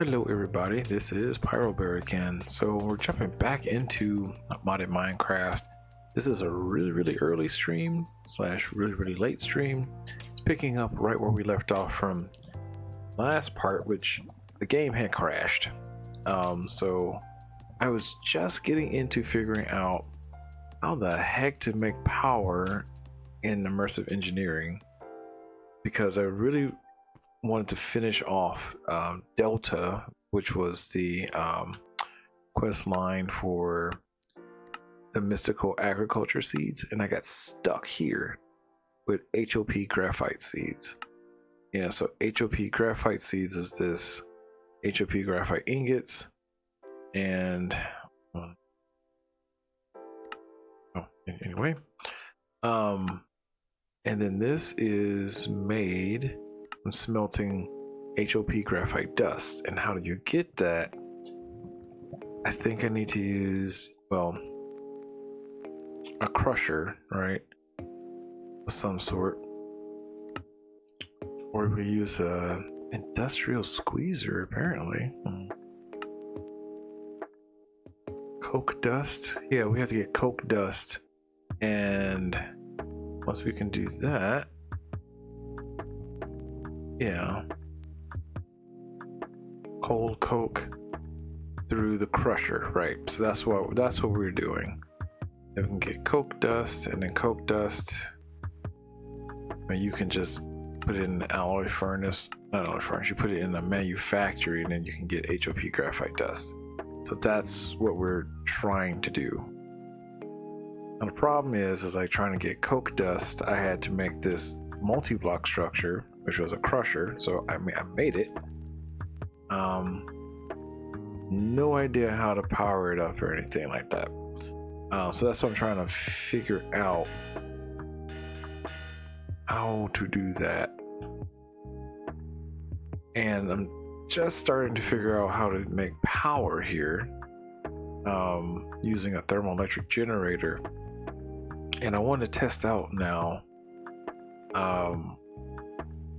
Hello everybody, this is Pyrobear again. So we're jumping back into modded Minecraft. This is a really early stream slash really late stream. It's picking up right where we left off from last part, which the game had crashed. So I was just getting into figuring out how the heck to make power in immersive engineering, because I really wanted to finish off Delta, which was the quest line for the mystical agriculture seeds, and I got stuck here with HOP graphite seeds. Yeah, so HOP graphite seeds is this HOP graphite ingots, and anyway, and then this is made from smelting HOP graphite dust. And how do you get that? I think I need to use, well, a crusher, right, of some sort, or we use a industrial squeezer apparently. Coke dust, yeah, we have to get coke dust, and once we can do that, yeah, cold coke through the crusher, right? So that's what we're doing. Then we can get coke dust, and then coke dust, and you can just put it in the alloy furnace, not alloy furnace, you put it in a manufactory, and then you can get HOP graphite dust. So that's what we're trying to do. Now the problem is like trying to get coke dust, I had to make this multi-block structure, which was a crusher. So I made it. No idea how to power it up or anything like that. So that's what I'm trying to figure out, how to do that. And I'm just starting to figure out how to make power here, using a thermoelectric generator. And I want to test out now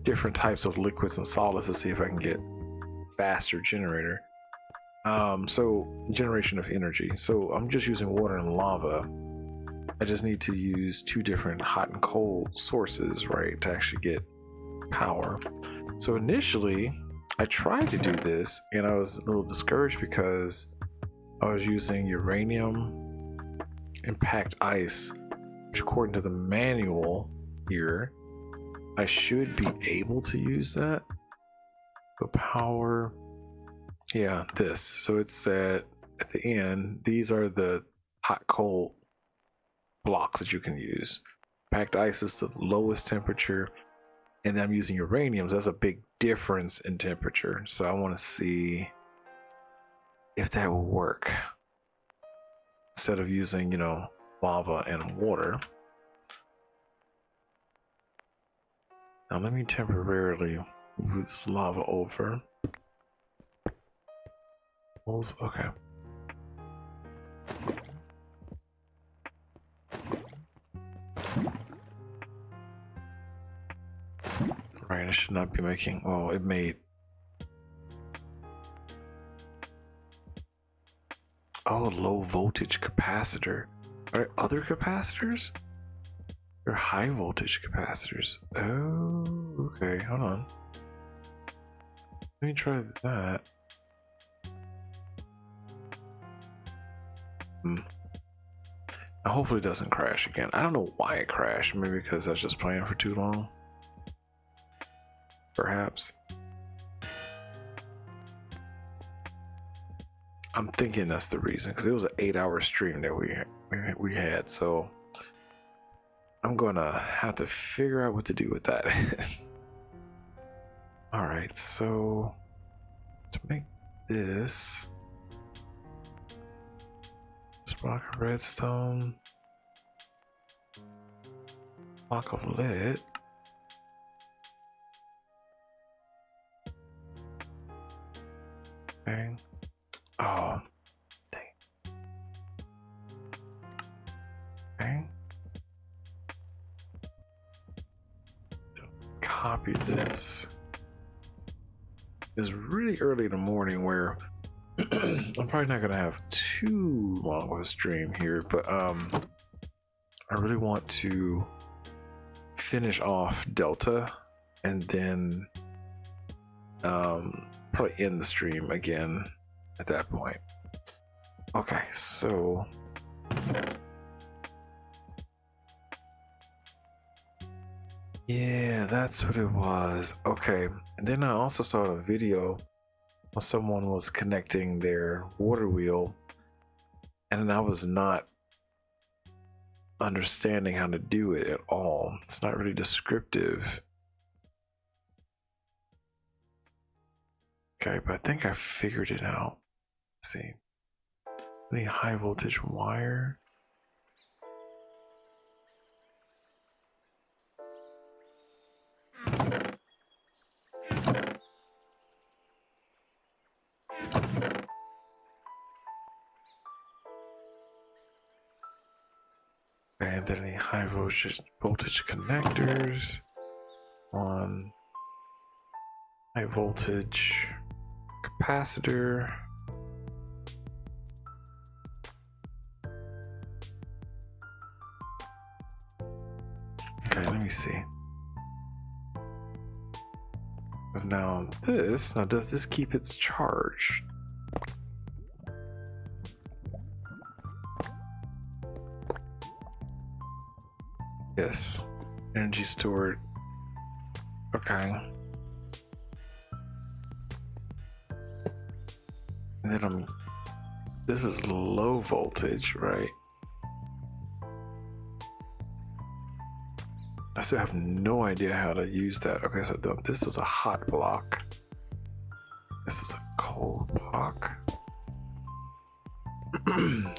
different types of liquids and solids to see if I can get faster generator. So generation of energy. So I'm just using water and lava. I just need to use two different hot and cold sources, right, to actually get power. So initially I tried to do this and I was a little discouraged because I was using uranium and packed ice, which according to the manual here, I should be able to use that. But power, yeah, this. So it said at the end, these are the hot cold blocks that you can use. Packed ice is the lowest temperature, and then I'm using uraniums. That's a big difference in temperature. So I want to see if that will work instead of using, lava and water. Now let me temporarily move this lava over. Okay. Right, I should not be making, well, it made, oh, low voltage capacitor. Are there other capacitors? They're high voltage capacitors. Oh, okay, hold on. Let me try that. Now, hopefully it doesn't crash again. I don't know why it crashed. Maybe because I was just playing for too long. Perhaps. I'm thinking that's the reason, because it was an 8-hour stream that we had, so I'm gonna have to figure out what to do with that. All right, so to make this block of redstone, block of lead, bang. Oh, dang. Bang. Copy this. is really early in the morning where I'm probably not gonna have too long of a stream here, but I really want to finish off Delta and then probably end the stream again at that point. Okay, so yeah, that's what it was. Okay, and then I also saw a video when someone was connecting their water wheel, and I was not understanding how to do it at all. It's not really descriptive. Okay, but I think I figured it out. Let's see. Any high voltage wire? And then any high voltage connectors on high voltage capacitor. Okay, let me see. Because now does this keep its charge? Yes, energy stored. Okay. And then this is low voltage, right? I still have no idea how to use that. Okay, so this is a hot block. This is a cold block.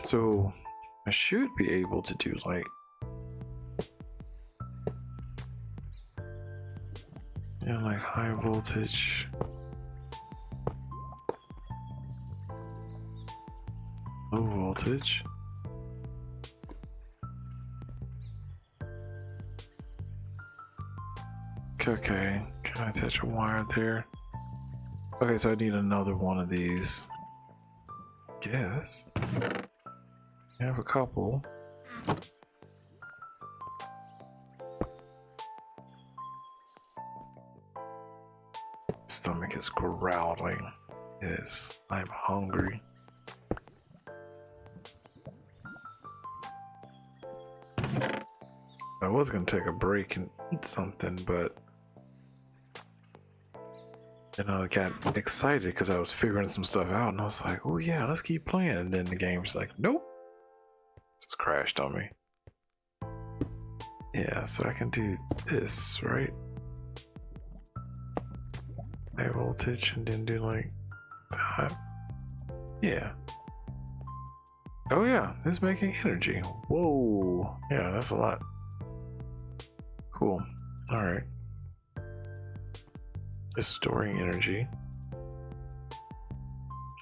So I should be able to do like like high voltage, low voltage. Okay, can I attach a wire there? Okay, so I need another one of these. Guess. I have a couple. Stomach is growling. It is. I'm hungry. I was gonna take a break and eat something, but then I got excited because I was figuring some stuff out, and I was like, "Oh yeah, let's keep playing." And then the game's like, "Nope," just crashed on me. Yeah, so I can do this, right? High voltage, and then do like that. Yeah. Oh yeah, it's making energy. Whoa. Yeah, that's a lot. Cool. All right. It's storing energy.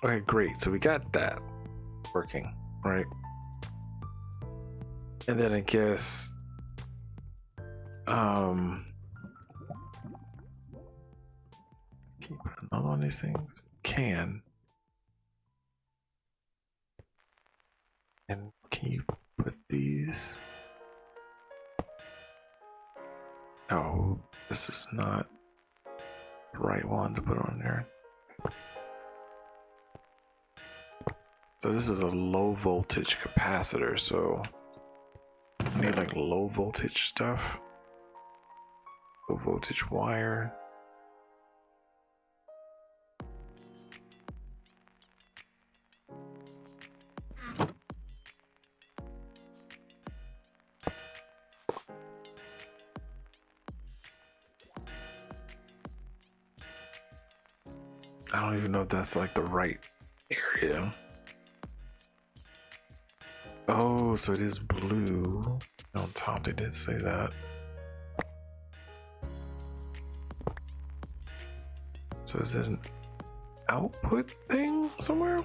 Okay, great. So we got that working, right? And then I guess can you put another one of these things? Can. And can you put these? No, this is not the right one to put on there. So this is a low voltage capacitor, so I need like low voltage stuff. Low voltage wire. I don't even know if that's like the right area. Oh, so it is blue. On top, they did say that. So is it an output thing somewhere?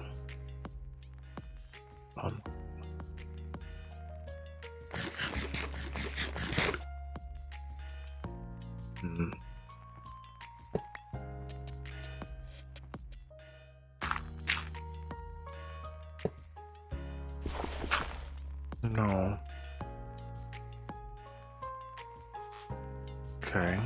Okay.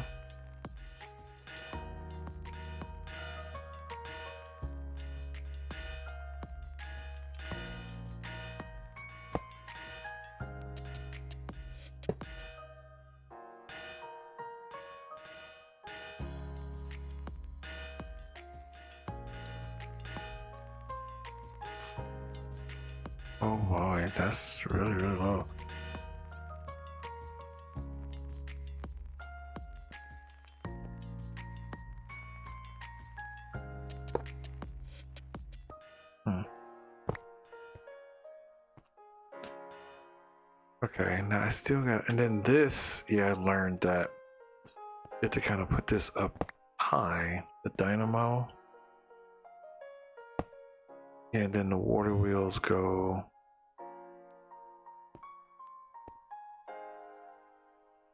Oh boy, that's really, really low. Okay, now I still got, and then this, yeah, I learned that you have to kind of put this up high, the dynamo. And then the water wheels go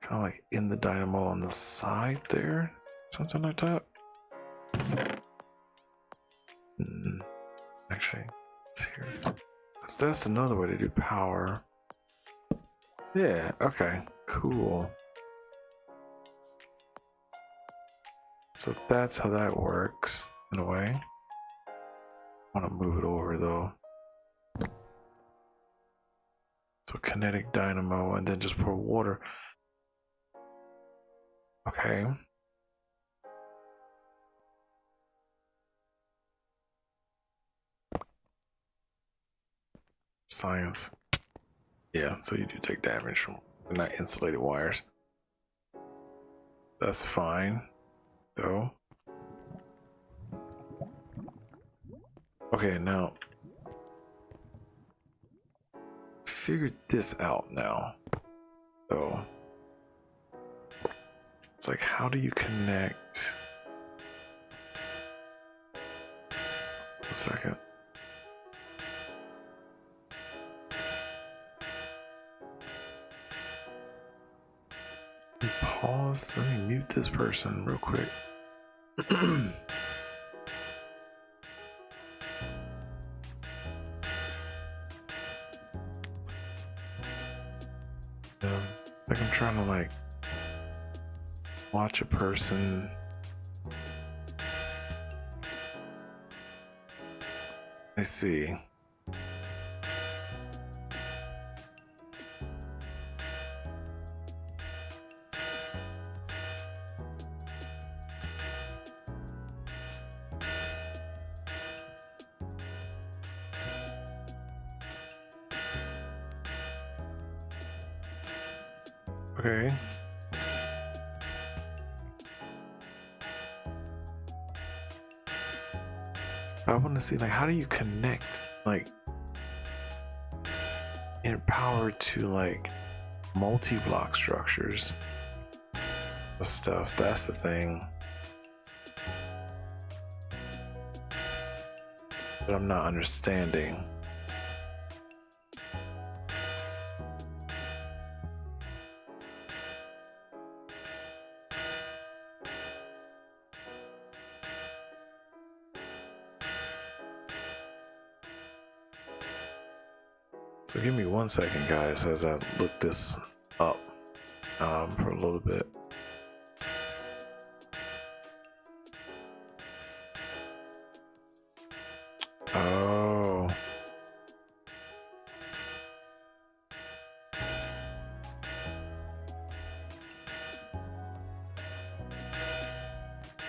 kind of like in the dynamo on the side there, something like that. Actually, it's here. So that's another way to do power. Yeah, okay, cool. So that's how that works in a way. I want to move it over though. So kinetic dynamo and then just pour water. Okay. Science. Yeah, so you do take damage from not insulated wires. That's fine, though. Okay, now figured this out now. So it's like, how do you connect? A second. Pause. Let me mute this person real quick. Like I'm trying to like watch a person. I see. Okay. I want to see like how do you connect like in power to like multi-block structures of stuff. That's the thing that I'm not understanding. So give me 1 second, guys, as I look this up for a little bit. Oh.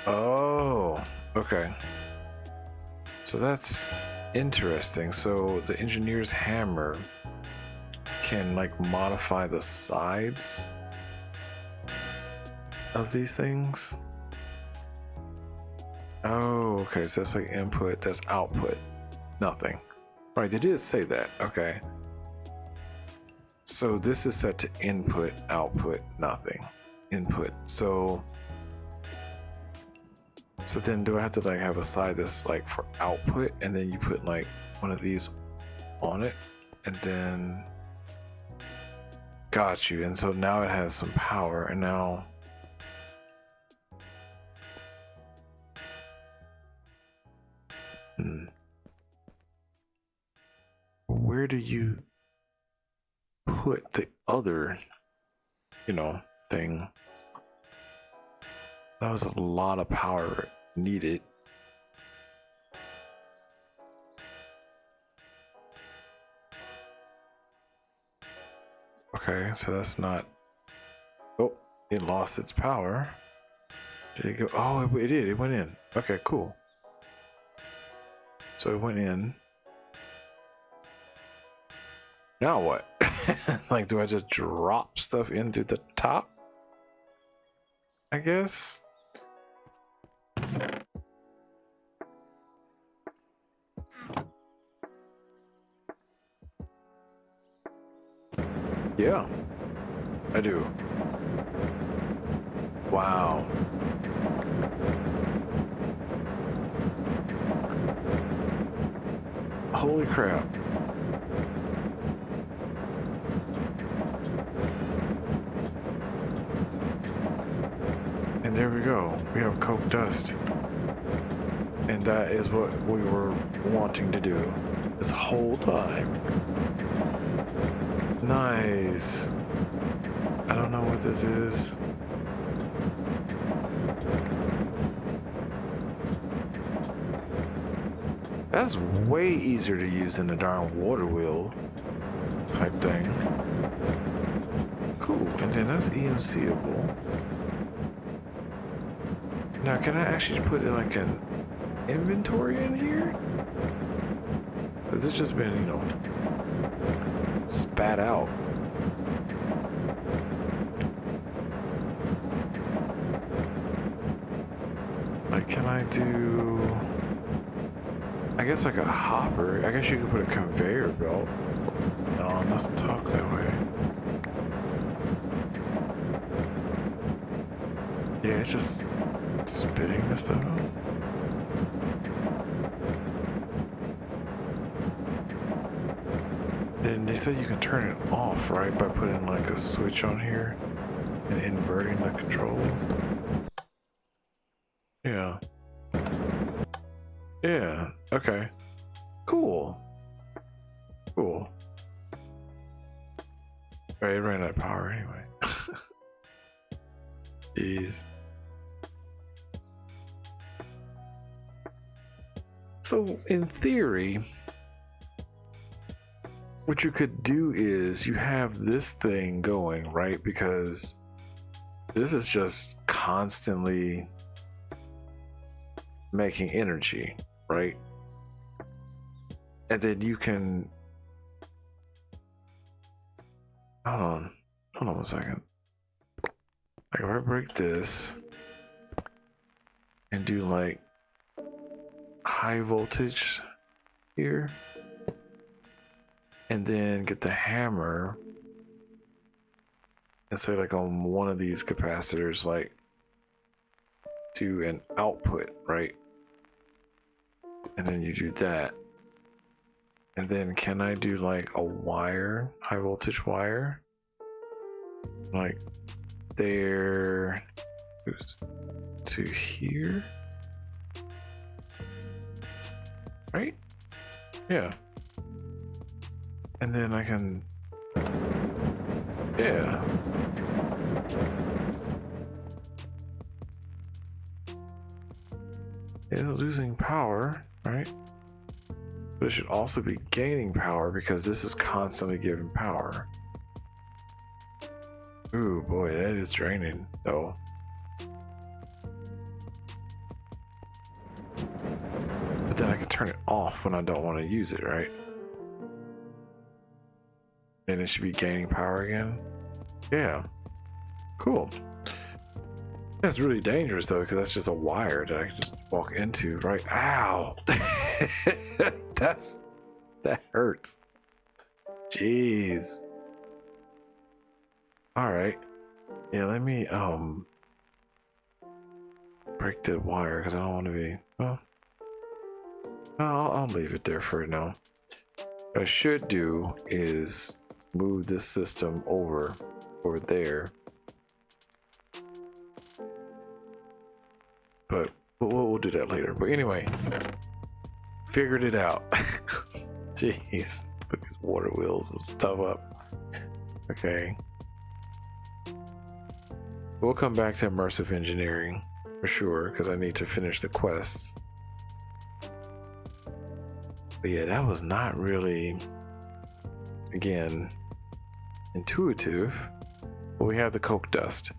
Oh, okay. So that's interesting. So the engineer's hammer can like modify the sides of these things. Oh, okay. So that's like input, that's output. Nothing. Right, they did say that. Okay. So this is set to input, output, nothing. Input. So then do I have to like have a side that's like for output and then you put like one of these on it and then got you. And so now it has some power and now where do you put the other, thing? That was a lot of power needed. Okay, so that's not. Oh, it lost its power. Did it go? Oh, it did. It went in. Okay, cool. So it went in. Now what? Like, do I just drop stuff into the top? I guess. Yeah, I do. Wow. Holy crap. And there we go. We have coke dust. And that is what we were wanting to do this whole time. Nice. I don't know what this is. That's way easier to use than a darn water wheel type thing. Cool, and then that's EMCable. Now, can I actually put it like an inventory in here? Because it's just been, you know, spat out. Like, can I do... I guess like a hopper. I guess you could put a conveyor belt. No, it doesn't talk that way. Yeah, it's just spitting this stuff out. Then they said you can turn it off, right? By putting like a switch on here and inverting the controls. Yeah. Yeah, okay. Cool. Cool. Right, it ran out of power anyway. Jeez. So, in theory, what you could do is you have this thing going, right? Because this is just constantly making energy, right? And then you can hold on 1 second. Like if I break this and do like high voltage here and then get the hammer and say like on one of these capacitors like do an output, right? And then you do that. And then can I do like a wire, high voltage wire? Like there to here? Right? Yeah. And then I can, yeah. It's losing power, right? But it should also be gaining power because this is constantly giving power. Ooh, boy, that is draining, though. But then I can turn it off when I don't want to use it, right? And it should be gaining power again. Yeah. Cool. That's really dangerous, though, because that's just a wire that I can just walk into, right? Ow! That hurts. Jeez. All right. Yeah, let me break the wire because I don't want to be. Well, I'll leave it there for now. What I should do is move this system over there. But we'll do that later. But anyway, figured it out. Jeez, put these water wheels and stuff up. Okay. We'll come back to immersive engineering for sure, because I need to finish the quests. But yeah, that was not really, again, intuitive. But we have the coke dust.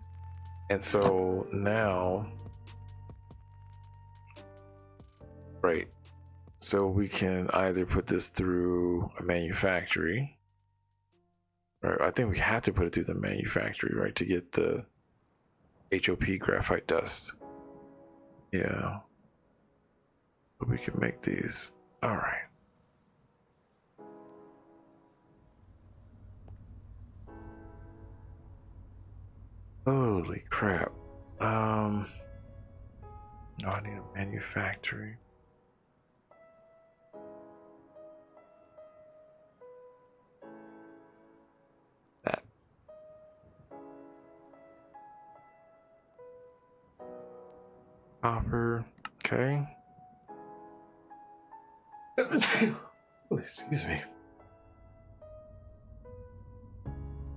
And so now, right, so we can either put this through a manufactory, or I think we have to put it through the manufactory, right, to get the HOP graphite dust. Yeah. But we can make these. All right. Holy crap. Oh, I need a manufactory. That. Copper. Okay. Oh, excuse me.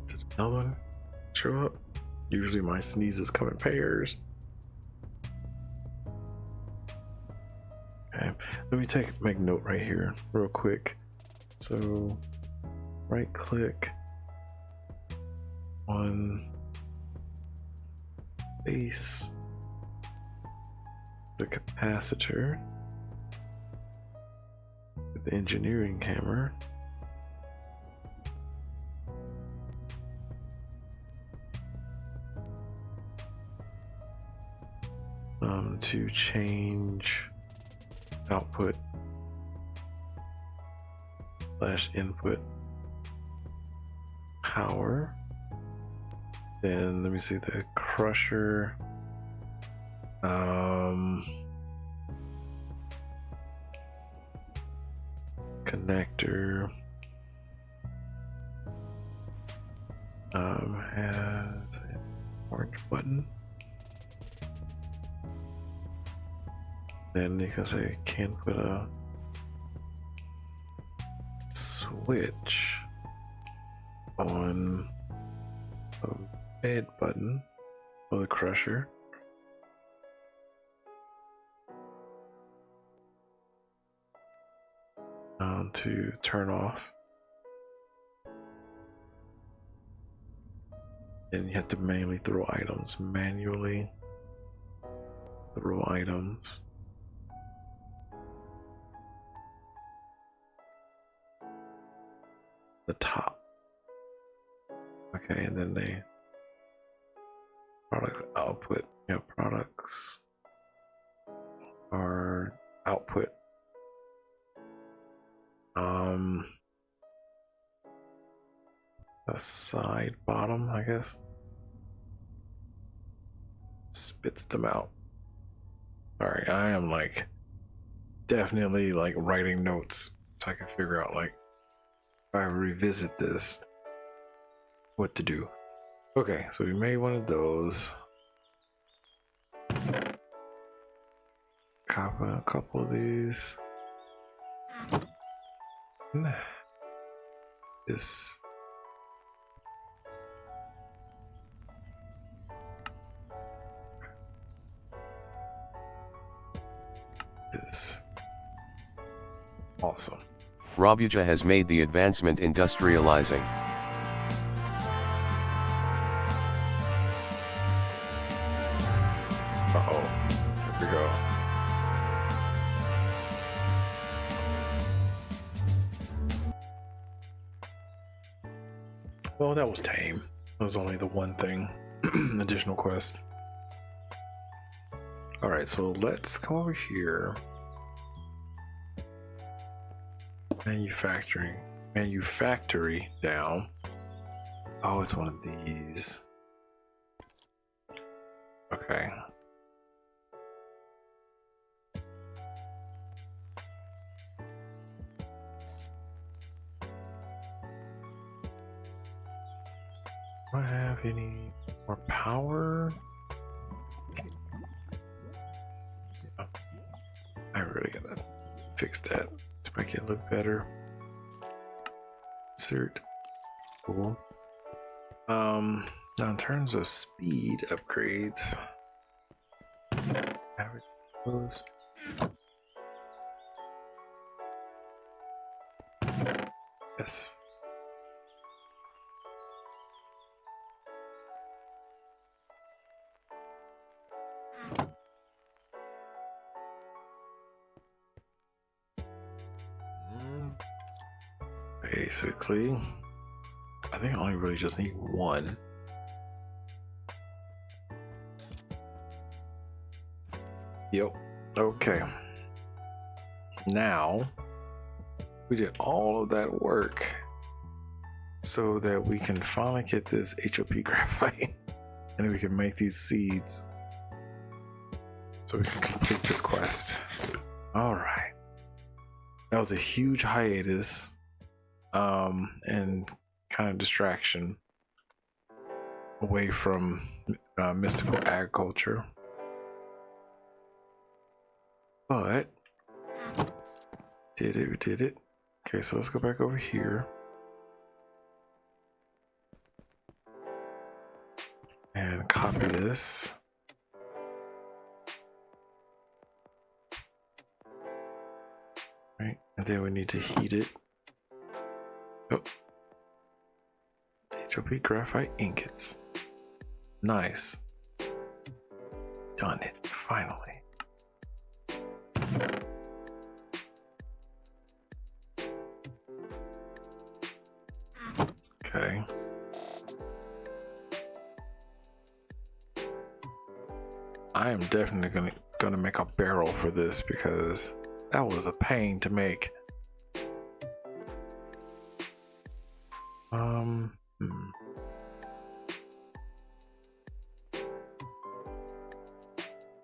Did another one show up? Usually my sneezes come in pairs. Okay, let me make note right here real quick. So right click on base the capacitor with the engineering hammer. To change output / input power. Then let me see the crusher. Connector has an orange button. Then you can say can put a switch on a red button for the crusher. To turn off. And you have to manually throw items. Manually throw items. The top. Okay, and then they product output. Yeah, products are output. The side bottom, I guess, spits them out. Sorry, I am like definitely like writing notes so I can figure out like if I revisit this what to do. Okay, so we made one of those. Copy a couple of these. This. This. Awesome. Rabuja has made the advancement industrializing. Uh-oh. Here we go. Well, that was tame. That was only the one thing. Additional quest. Alright, so let's come over here. Manufactory down. Oh, it's one of these. Okay. Do I have any more power? Yeah. I really gotta fix that to make it look better. Insert. Cool. Now in terms of speed upgrades, Average close. Yes. Basically, I think I only really just need one. Yep. Okay. Now, we did all of that work so that we can finally get this HOP graphite and then we can make these seeds so we can complete this quest. All right. That was a huge hiatus and kind of distraction away from mystical agriculture. But we did it. Okay, so let's go back over here. And copy this. Right, and then we need to heat it. Oh. HOP graphite ingots. Nice. Done it, finally. Okay. I am definitely gonna make a barrel for this because that was a pain to make.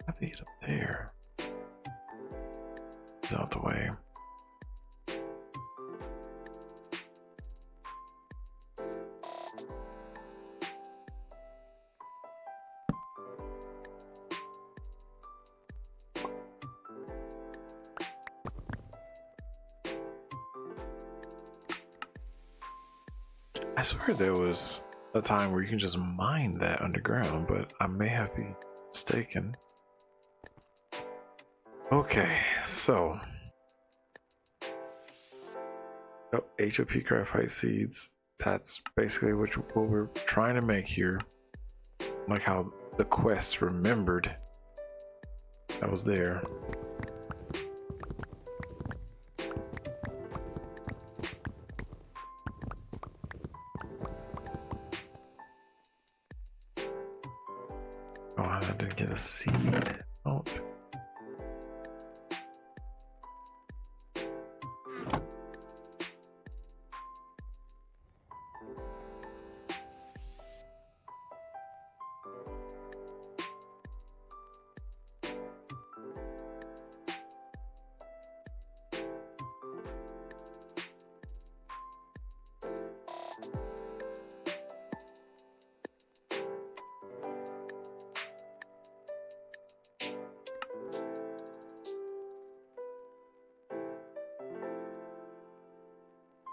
I think it up there. It's out the way. I swear there was a time where you can just mine that underground, but I may have been mistaken. Okay, so HOP graphite seeds. That's basically what we're trying to make here. Like how the quest remembered that was there. Oh, I didn't get a seed. Oh.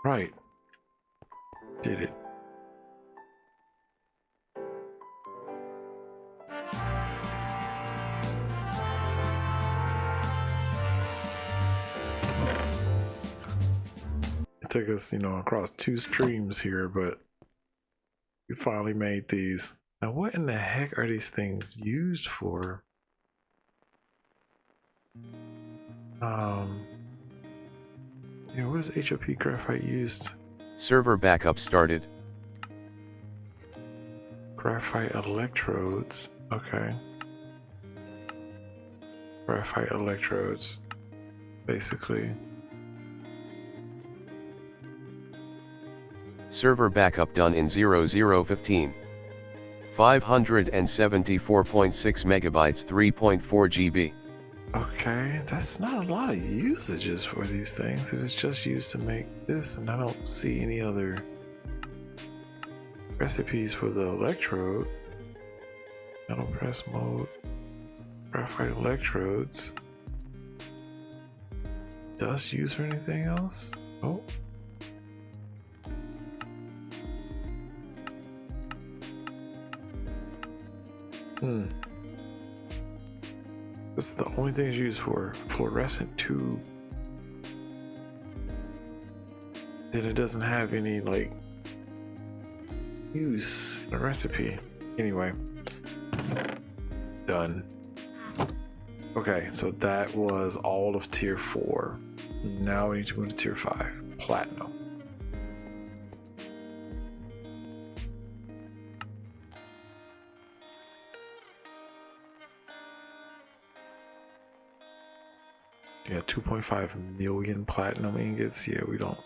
Right. Did it. It took us, across 2 streams here, but we finally made these. Now, what in the heck are these things used for? What is HOP graphite used? Server backup started. Graphite electrodes. Okay. Graphite electrodes. Basically. Server backup done in 0015. 574.6 megabytes, 3.4 GB. Okay, that's not a lot of usages for these things. If it's just used to make this, and I don't see any other recipes for the electrode. Metal press mode. Graphite electrodes. Dust used for anything else? Oh. This is the only thing it's used for. Fluorescent tube. Then it doesn't have any like use in the recipe. Anyway, done. Okay, so that was all of tier 4. Now we need to move to tier 5, platinum. Yeah, 2.5 million platinum ingots. Yeah, we don't.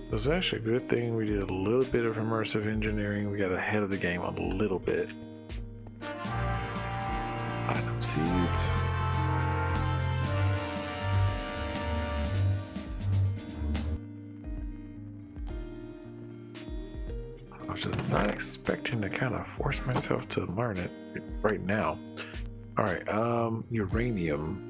It was actually a good thing we did a little bit of immersive engineering. We got ahead of the game a little bit. Platinum seeds. I was just not expecting to kind of force myself to learn it right now. All right, uranium.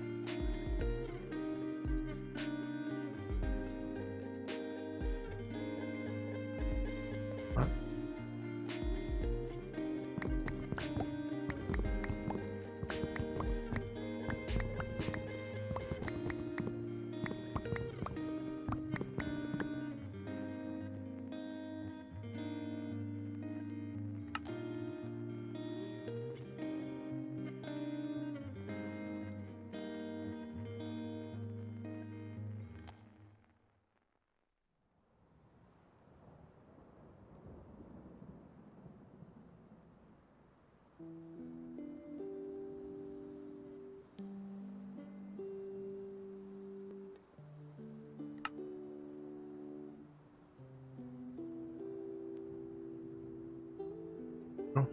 Oh,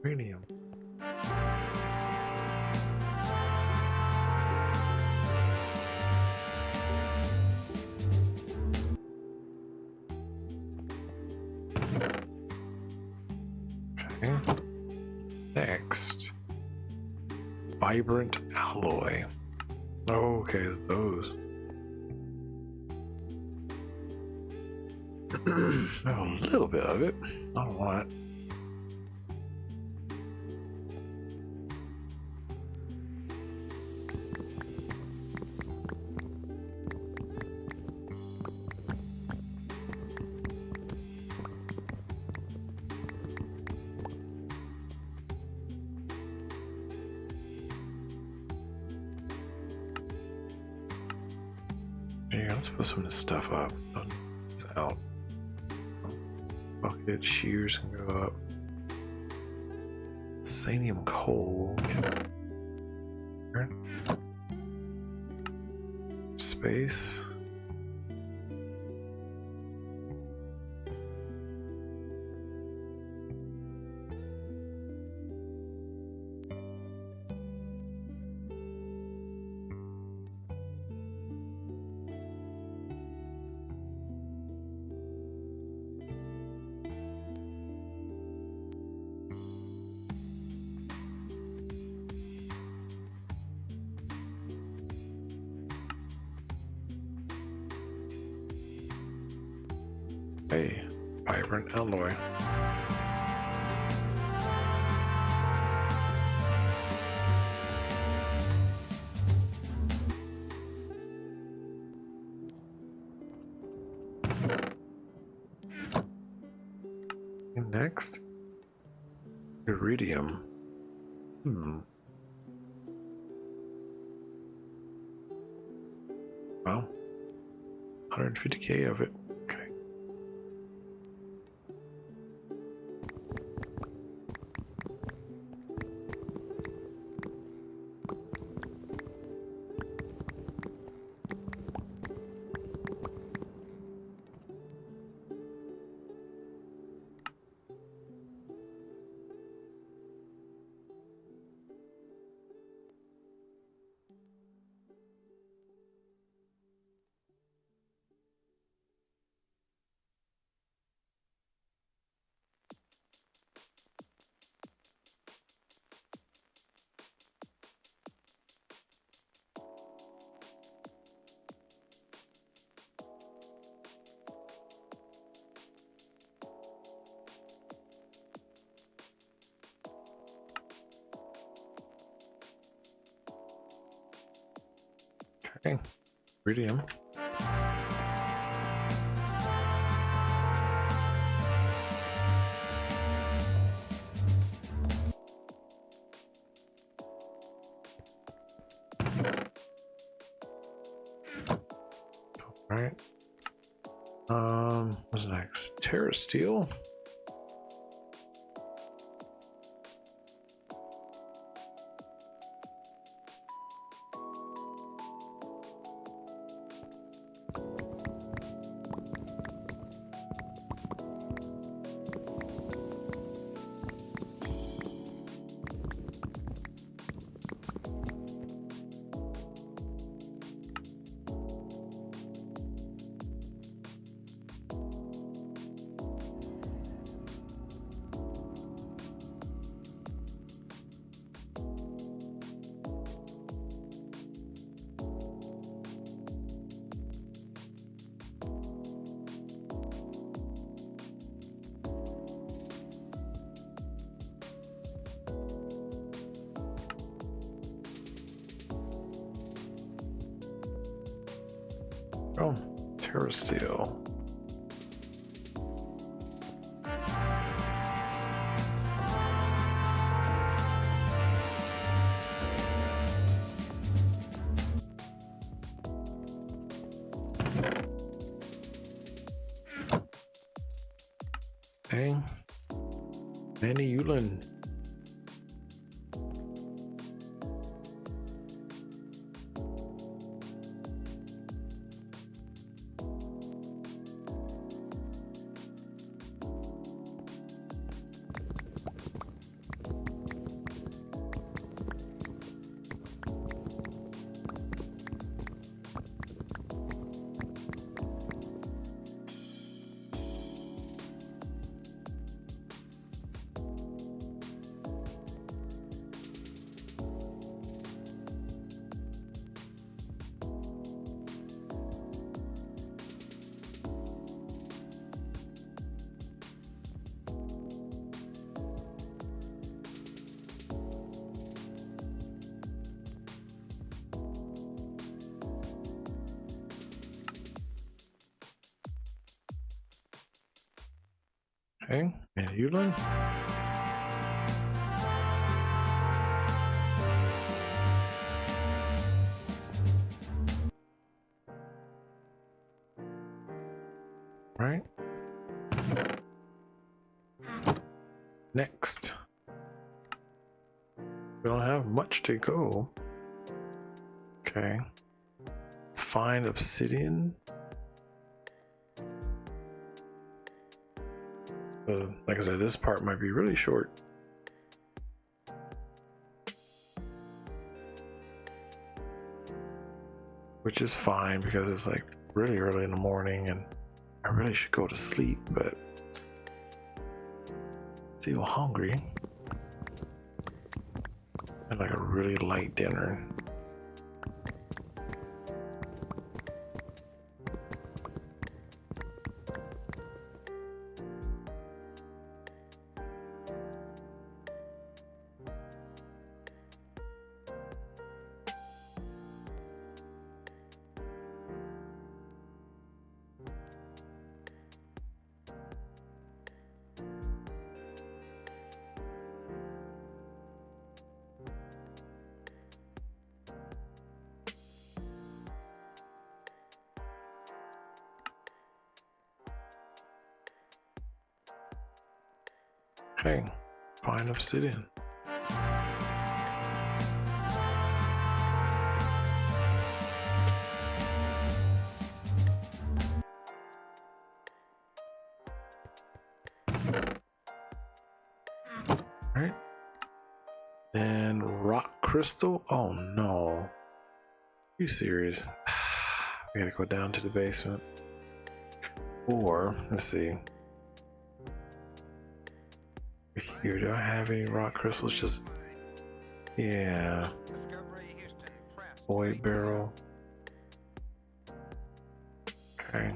uranium. Okay. Next, vibrant alloy. Oh, okay, it's those. I have a little bit of it, not a lot. Yeah, let's put some of this stuff up. It's out. Bucket shears can go up. Sanium coal. Space. Hey, vibrant alloy. And next, iridium. Wow, 150k of it. Okay. Okay, iridium. All right. What's next? Terra steel. Oh, Terra steel. Okay. Manny Yulin. Okay, Manny Yulin. Right. Next. We don't have much to go. Okay. Find obsidian. Like I said, this part might be really short. Which is fine because it's like really early in the morning and I really should go to sleep, but still hungry. And like a really light dinner. Okay, find obsidian. Alright. Then rock crystal. Oh no. Are you serious? We gotta go down to the basement. Or, let's see. Here, do I have any rock crystals? Just, yeah. Void barrel. Okay.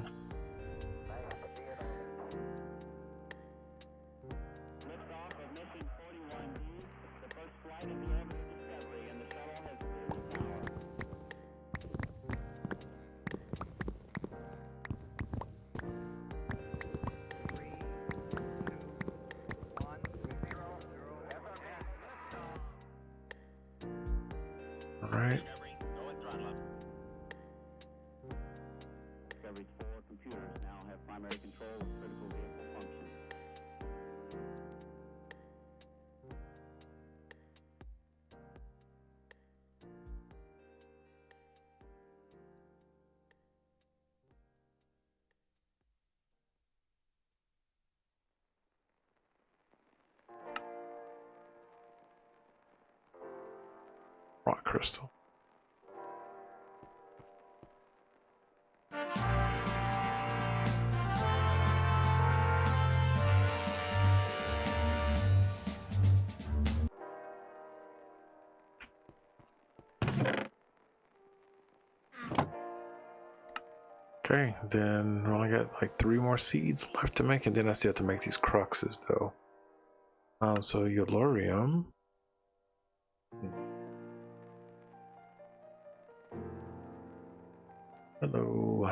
crystal. Okay, then we only got like 3 more seeds left to make, and then I still have to make these cruxes though. So Yellorium. Hello.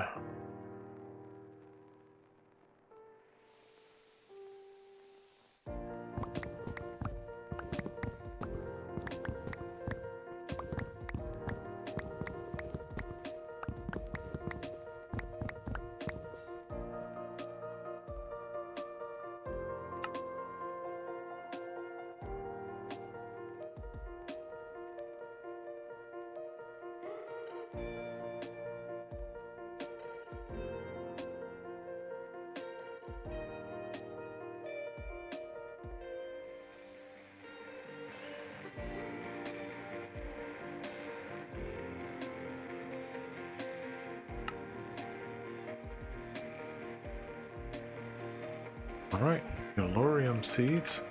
All right, Yellorium seeds.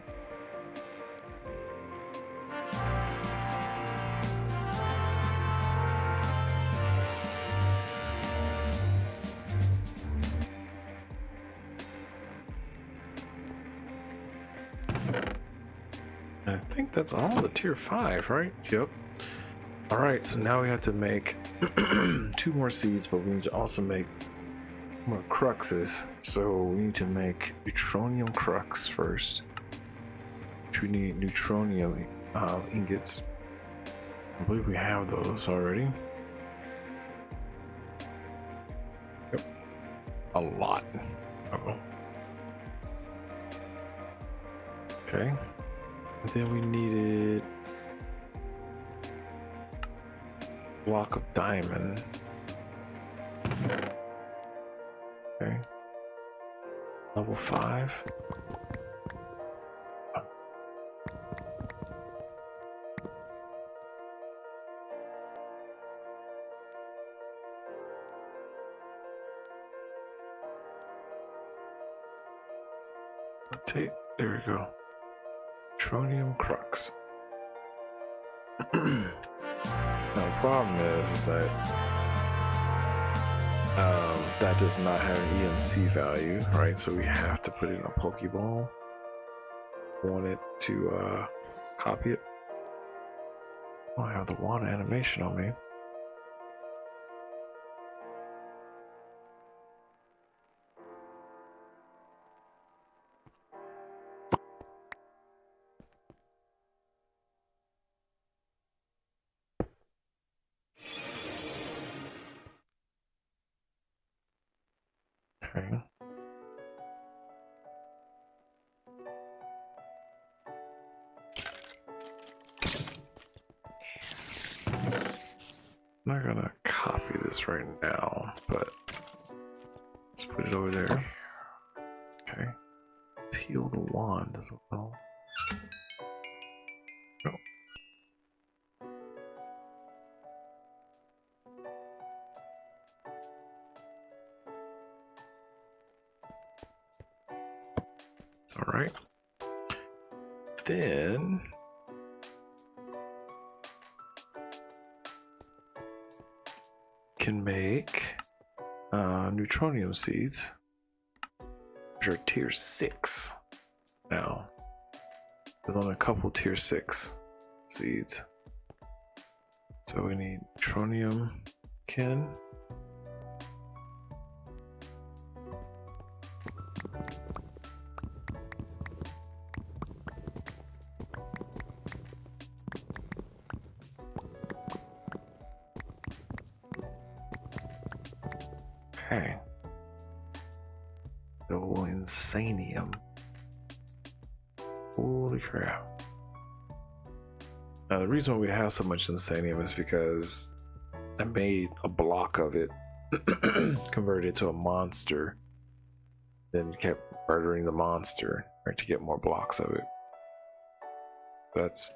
I think that's all the tier 5, right? Yep. All right, so now we have to make 2 more seeds, but we need to also make more cruxes. So we need to make neutronium crux first. Which we need neutronium ingots. I believe we have those already. Yep. A lot. Uh-oh. Okay. And then we needed block of diamond. Okay. Level 5. Rotate. There we go. Tronium crux. Now the problem is that that does not have an EMC value, right? So we have to put it in a Pokeball. Want it to copy it. Oh, I have the water animation on me. Okay. I'm not gonna copy this right now, but let's put it over there. Okay. Let's heal the wand as well. No. All right. Then can make neutronium seeds, which are tier 6 now. There's only a couple tier 6 seeds. So we need neutronium kin. Okay. Oh, insanium. Holy crap. Now, the reason why we have so much insanium is because I made a block of it, converted it to a monster, then kept murdering the monster, right, to get more blocks of it. That's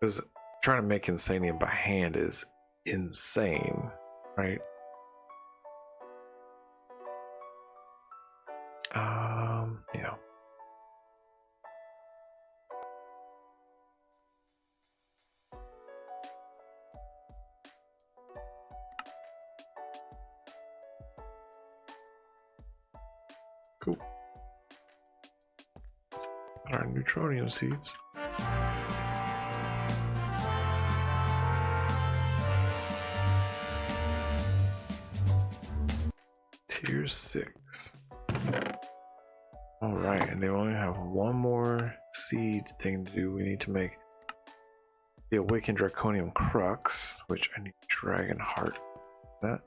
because trying to make Insanium by hand is insane, right? Yeah. Cool. Our neutronium seeds. Tier 6. All right, and they only have one more seed thing to do. We need to make the Awakened Draconium Crux, which I need Dragon Heart. That.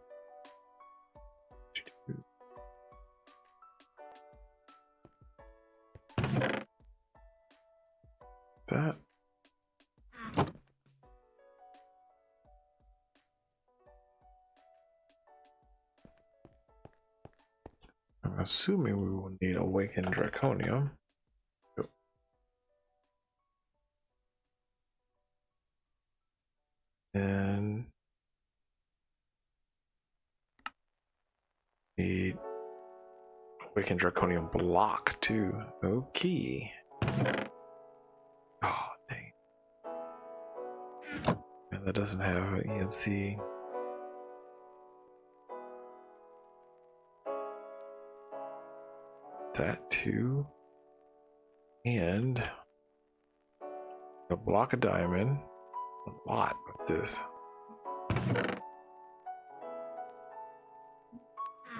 That. I'm assuming we will need Awakened Draconium. Yep. And need Awakened Draconium block too. Okay. Oh dang. And that doesn't have an EMC. That too. And a block of diamond. A lot of this.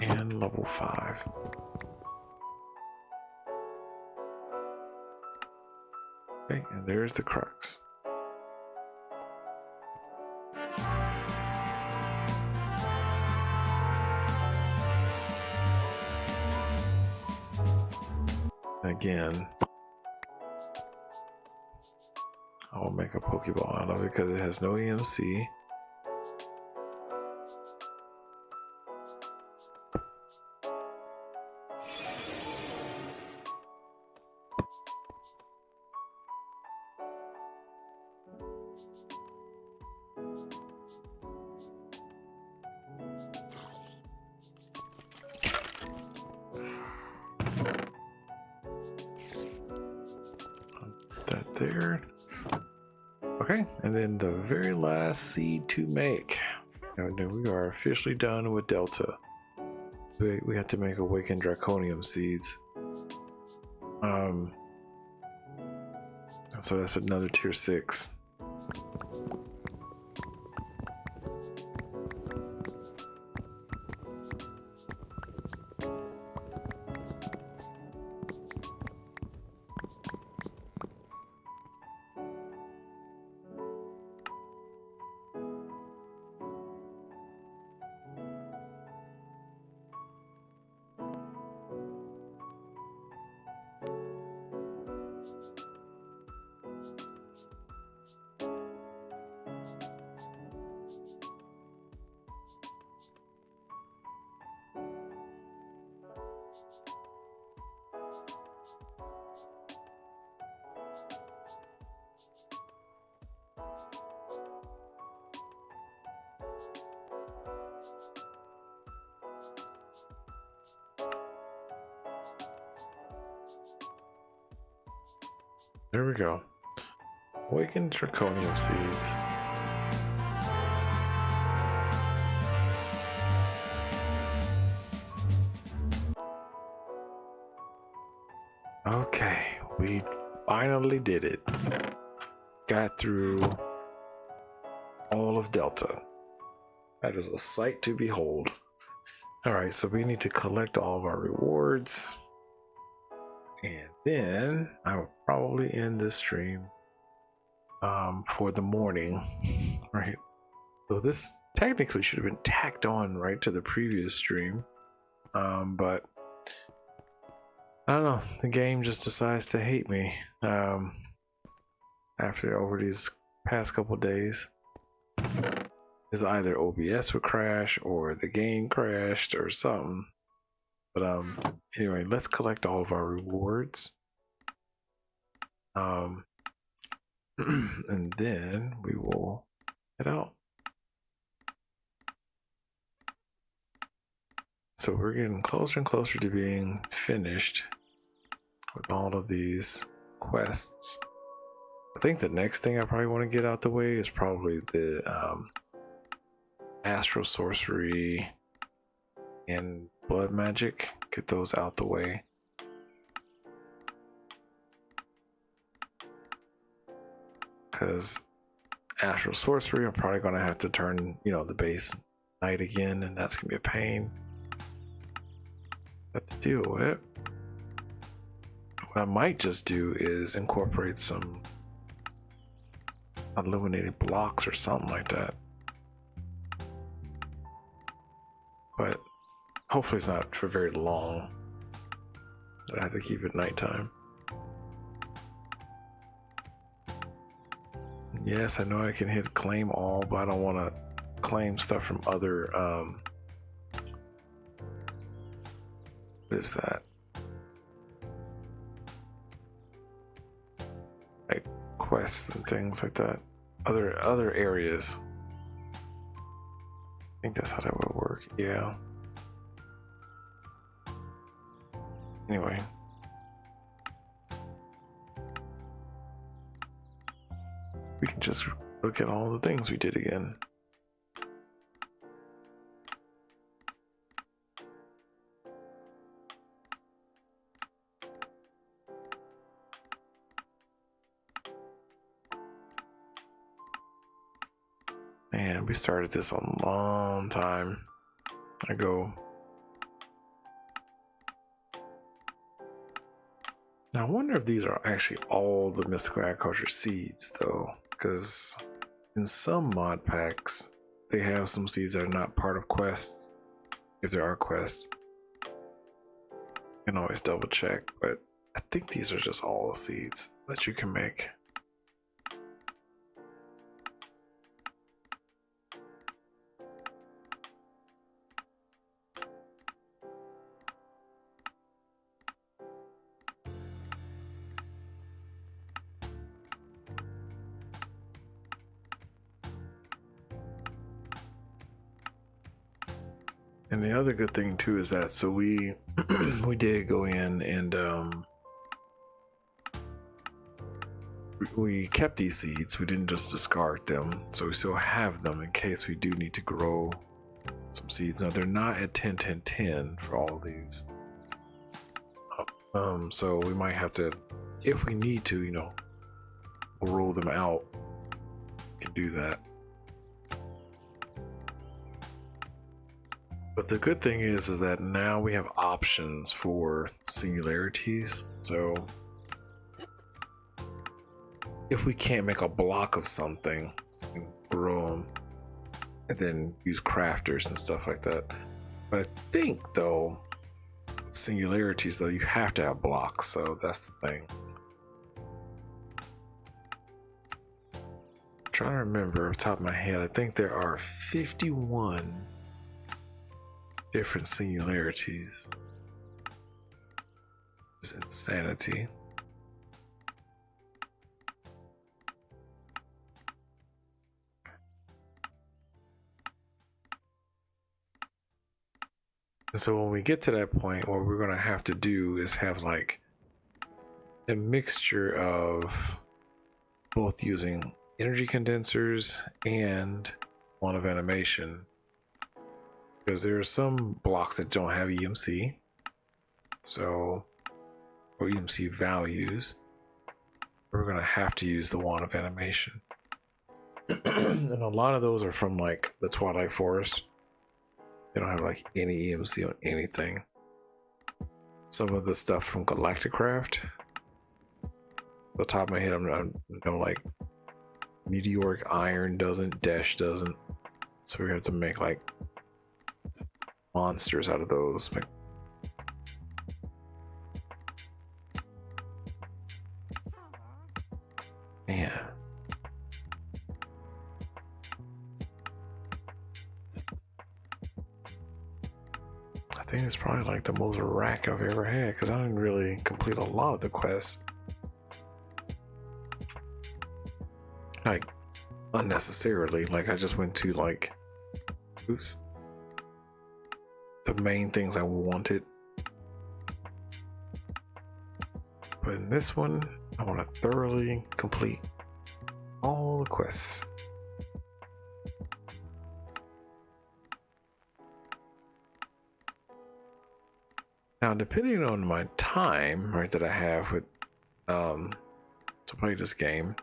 And level 5. Okay, and there's the crux. Again, I will make a Pokeball out of it because it has no EMC. That there. Okay, and then the very last seed to make. And then we are officially done with Delta. We have to make Awakened Draconium seeds. So that's another tier 6. There we go. Awakened Draconium seeds. Okay, we finally did it. Got through all of Delta. That is a sight to behold. Alright, so we need to collect all of our rewards. And then I will probably end this stream for the morning. Right. So this technically should have been tacked on right to the previous stream. But I don't know, the game just decides to hate me after over these past couple days. Is either OBS would crash or the game crashed or something. But anyway, let's collect all of our rewards. and then we will head out. So we're getting closer and closer to being finished with all of these quests. I think the next thing I probably want to get out the way is probably the astral sorcery and blood magic. Get those out the way. Because astral sorcery, I'm probably going to have to turn, the base night again, and that's going to be a pain. Have to deal with. What I might just do is incorporate some illuminated blocks or something like that. But hopefully it's not for very long. I have to keep it nighttime. Yes, I know I can hit claim all, but I don't want to claim stuff from other what is that? Like quests and things like that. Other areas. I think that's how that would work. Yeah. Anyway. We can just look at all the things we did again. Man, we started this a long time ago. Now, I wonder if these are actually all the mystical agriculture seeds, though, because in some mod packs, they have some seeds that are not part of quests. If there are quests, you can always double check, but I think these are just all the seeds that you can make. And the other good thing too is that so we we did go in and we kept these seeds. We didn't just discard them, so we still have them in case we do need to grow some seeds. Now they're not at 10 10 10 for all of these, so we might have to, if we need to, we'll roll them out. We can do that. But the good thing is that now we have options for singularities. So if we can't make a block of something, we can grow them and then use crafters and stuff like that. But I think though, singularities though, you have to have blocks. So that's the thing. I'm trying to remember off the top of my head, I think there are 51 different singularities. It's insanity. And so when we get to that point, what we're going to have to do is have like a mixture of both using energy condensers and wand of animation, because there are some blocks that don't have EMC, so, or EMC values. We're going to have to use the wand of animation. And a lot of those are from like the Twilight Forest. They don't have like any EMC on anything. Some of the stuff from Galacticraft, the top of my head, I'm like meteoric iron doesn't, dash doesn't, so we have to make like monsters out of those. Man. I think it's probably like the most rack I've ever had, because I didn't really complete a lot of the quests. like unnecessarily. Like I just went to like, oops, the main things I wanted. But in this one, I want to thoroughly complete all the quests. Now, depending on my time, right, that I have with to play this game,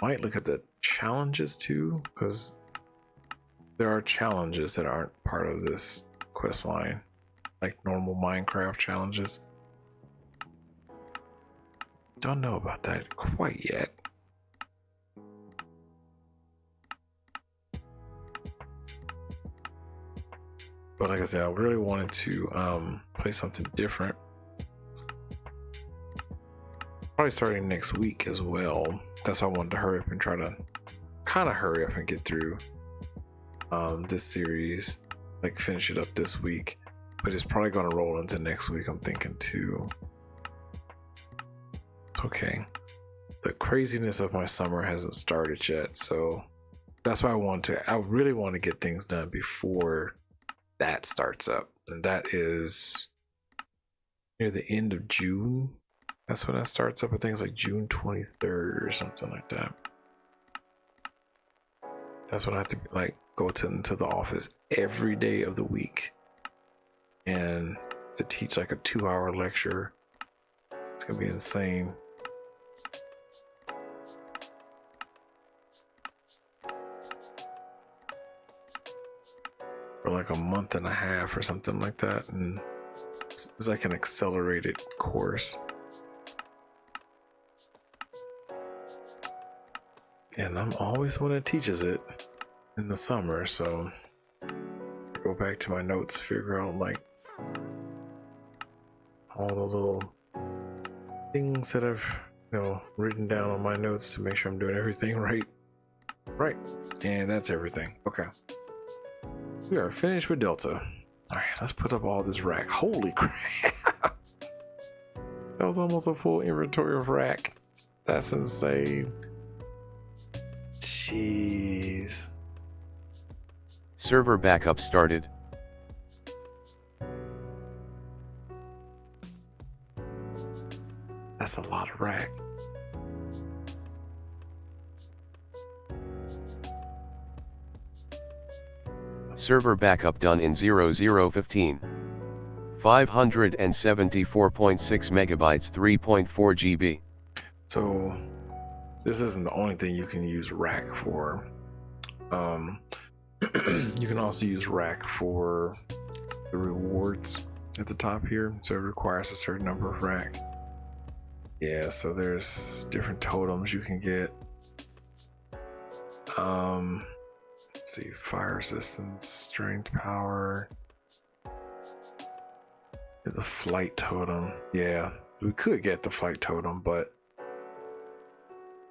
I might look at the challenges too, because there are challenges that aren't part of this quest line, like normal Minecraft challenges. Don't know about that quite yet. But like I said, I really wanted to play something different. Probably starting next week as well. That's why I wanted to hurry up and try to kind of hurry up and get through this series, like finish it up this week. But it's probably going to roll into next week, I'm thinking too. It's okay. The craziness of my summer hasn't started yet, so that's why I really want to get things done before that starts up, and that is near the end of June. That's when that starts up. I think it's like June 23rd or something like that. That's when I have to like go into the office every day of the week and to teach like a 2-hour lecture. It's gonna be insane. For like a month and a half or something like that, and it's like an accelerated course. And I'm always the one that teaches it in the summer, so go back to my notes, figure out like all the little things that I've written down on my notes to make sure I'm doing everything right. And that's everything. Okay, we are finished with Delta. All right, let's put up all this rack. Holy crap, that was almost a full inventory of rack. That's insane. Jeez. Server backup started. That's a lot of rack. Server backup done in 0015. 574.6 megabytes, 3.4 GB. So this isn't the only thing you can use rack for. You can also use rack for the rewards at the top here. So it requires a certain number of rack. Yeah, so there's different totems you can get. Let's see, fire resistance, strength, power. The flight totem. Yeah, we could get the flight totem, but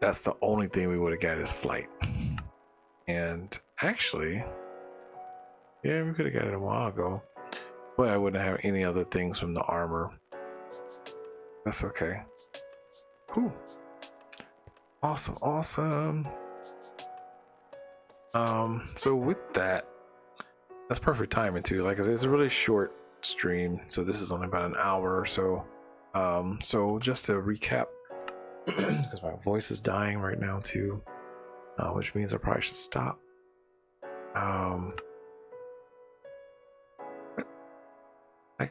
that's the only thing we would have got is flight. And actually, yeah, we could have got it a while ago, but I wouldn't have any other things from the armor. That's okay. Cool. Awesome. So with that, that's perfect timing too. Like I said, it's a really short stream, so this is only about an hour or so. So just to recap, because my voice is dying right now too, which means I probably should stop. I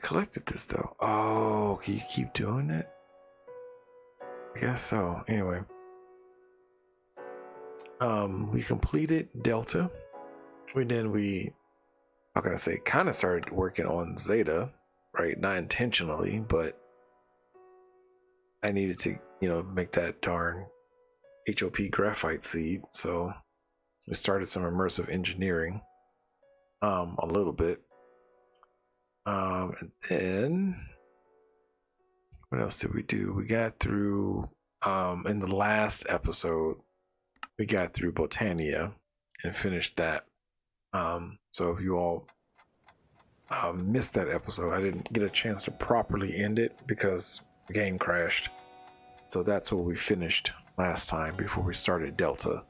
collected this though. Oh, can you keep doing it? I guess so. Anyway, we completed Delta. How can I say, kind of started working on Zeta, right? Not intentionally, but I needed to, make that darn HOP graphite seed. So we started some immersive engineering, a little bit. And then what else did we do? We got through, in the last episode, we got through Botania and finished that. So if you all missed that episode, I didn't get a chance to properly end it because the game crashed. So that's what we finished last time before we started Delta.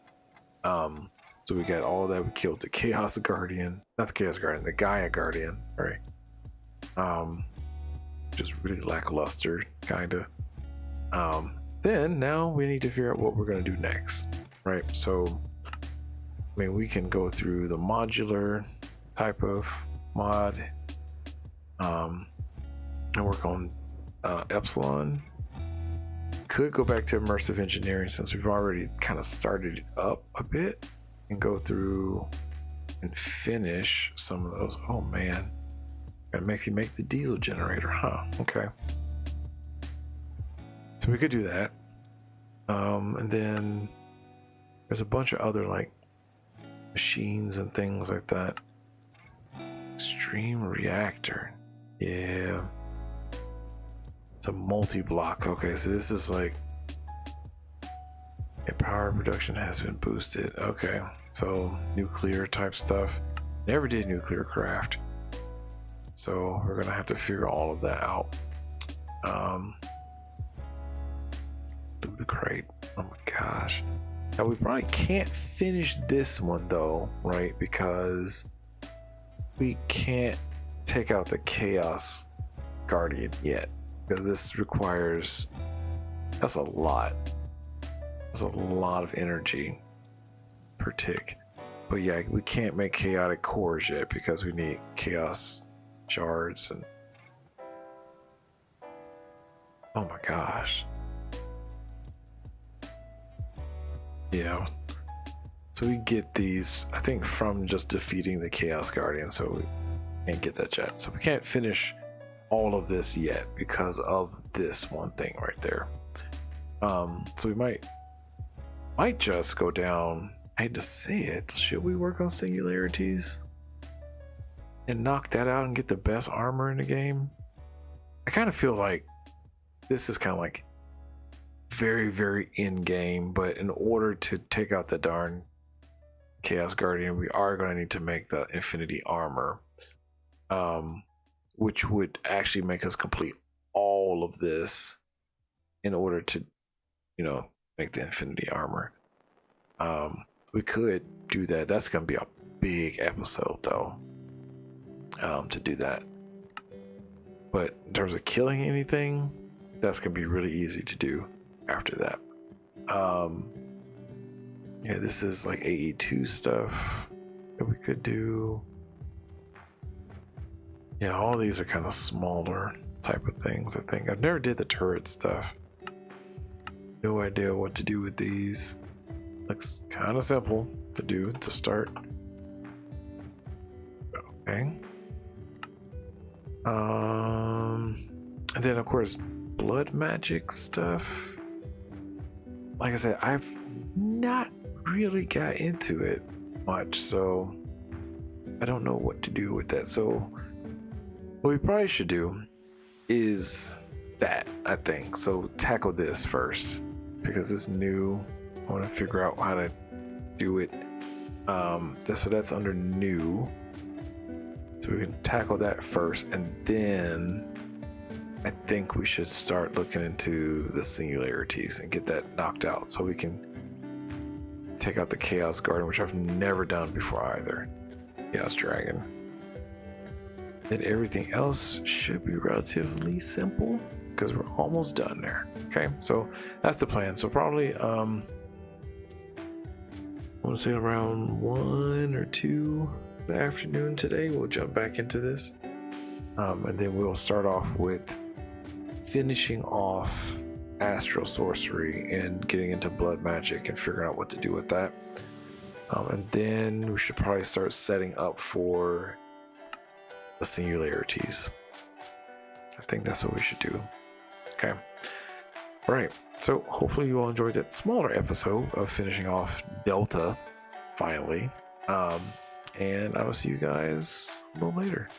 So we got all that. We killed the Chaos Guardian, not the Chaos Guardian, the Gaia Guardian, right? Just really lackluster, kinda. Then now we need to figure out what we're gonna do next, right? So, I mean, we can go through the modular type of mod, and work on Epsilon. Could go back to immersive engineering since we've already kind of started it up a bit, and go through and finish some of those. Oh man, gotta make you make the diesel generator, huh? Okay, so we could do that. And then there's a bunch of other like machines and things like that. Extreme reactor, yeah. It's a multi-block. Okay, so this is like a power production has been boosted. Okay, so nuclear type stuff. Never did nuclear craft, so we're gonna have to figure all of that out. Ludicrate. Oh my gosh. Now we probably can't finish this one though, right? Because we can't take out the Chaos Guardian yet. Because this requires, that's a lot of energy per tick. But yeah, we can't make chaotic cores yet because we need chaos shards. And oh my gosh, yeah. So we get these, I think, from just defeating the Chaos Guardian. So we can't get that yet. So we can't finish all of this yet because of this one thing right there. So we might just go down. I hate to say it, should we work on singularities and knock that out and get the best armor in the game? I kind of feel like this is kind of like very, very in game, but in order to take out the darn Chaos Guardian, we are going to need to make the infinity armor, which would actually make us complete all of this in order to, make the infinity armor. We could do that. That's going to be a big episode though, to do that. But in terms of killing anything, that's going to be really easy to do after that. Yeah, this is like AE2 stuff that we could do. Yeah, all these are kind of smaller type of things, I think. I've never did the turret stuff. No idea what to do with these. Looks kind of simple to do to start. Okay. And then of course, blood magic stuff. Like I said, I've not really got into it much, so I don't know what to do with that. So what we probably should do is that, I think. So tackle this first because it's new. I want to figure out how to do it. So that's under new. So we can tackle that first, and then I think we should start looking into the singularities and get that knocked out so we can take out the Chaos Guardian, which I've never done before either. Chaos Dragon. Then everything else should be relatively simple because we're almost done there. Okay, so that's the plan. So probably I want to say around 1 or 2 the afternoon today we'll jump back into this, and then we'll start off with finishing off astral sorcery and getting into blood magic and figuring out what to do with that, and then we should probably start setting up for the singularities. I think that's what we should do. Okay, all right, so hopefully you all enjoyed that smaller episode of finishing off Delta finally, and I will see you guys a little later.